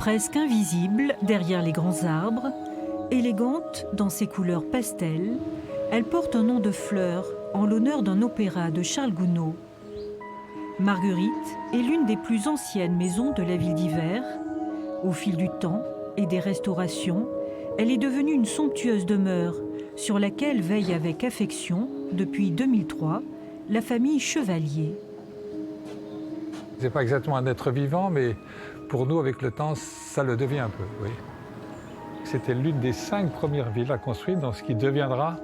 Presque invisible derrière les grands arbres, élégante dans ses couleurs pastel, elle porte un nom de fleur en l'honneur d'un opéra de Charles Gounod. Marguerite est l'une des plus anciennes maisons de la ville d'Hiver. Au fil du temps et des restaurations, elle est devenue une somptueuse demeure sur laquelle veille avec affection, depuis 2003, la famille Chevalier. Ce n'est pas exactement un être vivant, mais pour nous, avec le temps, ça le devient un peu, oui. C'était l'une des 5 premières villas construites dans ce qui deviendra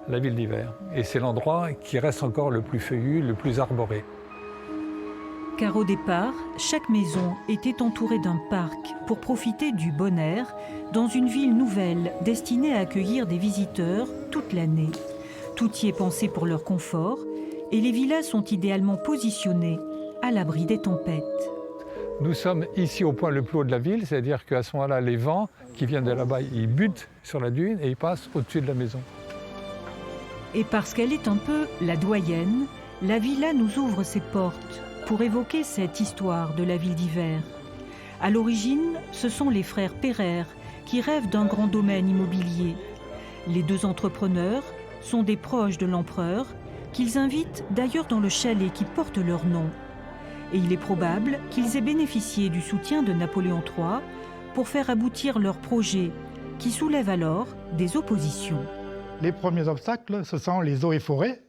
la ville d'Hiver. Et c'est l'endroit qui reste encore le plus feuillu, le plus arboré. Car au départ, chaque maison était entourée d'un parc pour profiter du bon air dans une ville nouvelle destinée à accueillir des visiteurs toute l'année. Tout y est pensé pour leur confort et les villas sont idéalement positionnées à l'abri des tempêtes. Nous sommes ici au point le plus haut de la ville, c'est-à-dire qu'à ce moment-là, les vents qui viennent de là-bas, ils butent sur la dune et ils passent au-dessus de la maison. Et parce qu'elle est un peu la doyenne, la villa nous ouvre ses portes pour évoquer cette histoire de la ville d'Hiver. À l'origine, ce sont les frères Pereire qui rêvent d'un grand domaine immobilier. Les 2 entrepreneurs sont des proches de l'empereur qu'ils invitent d'ailleurs dans le chalet qui porte leur nom. Et il est probable qu'ils aient bénéficié du soutien de Napoléon III pour faire aboutir leur projet, qui soulève alors des oppositions. Les premiers obstacles, ce sont les eaux et forêts,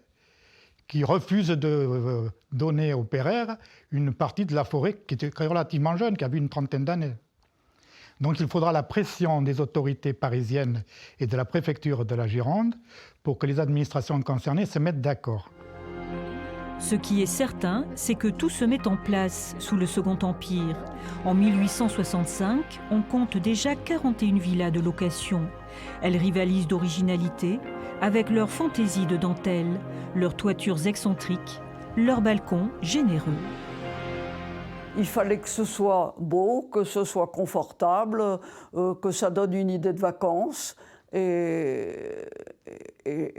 qui refusent de donner aux Pereire une partie de la forêt qui était relativement jeune, qui avait une trentaine d'années. Donc il faudra la pression des autorités parisiennes et de la préfecture de la Gironde pour que les administrations concernées se mettent d'accord. Ce qui est certain, c'est que tout se met en place sous le Second Empire. En 1865, on compte déjà 41 villas de location. Elles rivalisent d'originalité avec leur fantaisie de dentelle, leurs toitures excentriques, leurs balcons généreux. Il fallait que ce soit beau, que ce soit confortable, que ça donne une idée de vacances. Et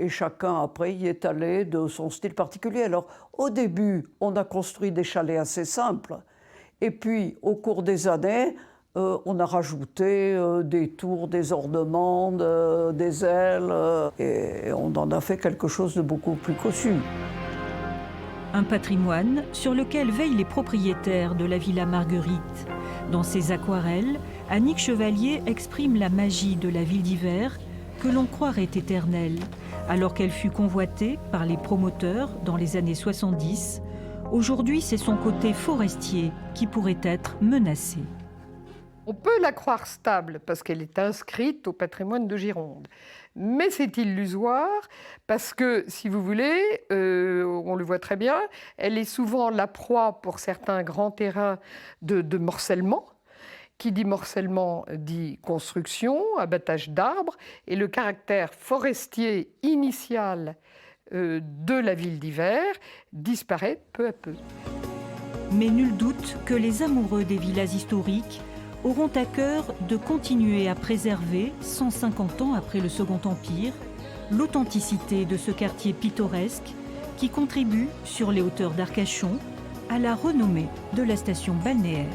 chacun, après, y est allé de son style particulier. Alors, au début, on a construit des chalets assez simples. Et puis, au cours des années, on a rajouté des tours, des ornements, des ailes. Et on en a fait quelque chose de beaucoup plus cossu. Un patrimoine sur lequel veillent les propriétaires de la Villa Marguerite. Dans ses aquarelles, Annick Chevalier exprime la magie de la ville d'Hiver que l'on croirait éternelle, alors qu'elle fut convoitée par les promoteurs dans les années 70. Aujourd'hui, c'est son côté forestier qui pourrait être menacé. On peut la croire stable parce qu'elle est inscrite au patrimoine de Gironde. Mais c'est illusoire parce que, si vous voulez, on le voit très bien, elle est souvent la proie pour certains grands terrains de morcellement. Qui dit morcellement dit construction, abattage d'arbres, et le caractère forestier initial de la ville d'Hiver disparaît peu à peu. Mais nul doute que les amoureux des villas historiques auront à cœur de continuer à préserver, 150 ans après le Second Empire, l'authenticité de ce quartier pittoresque qui contribue, sur les hauteurs d'Arcachon, à la renommée de la station balnéaire.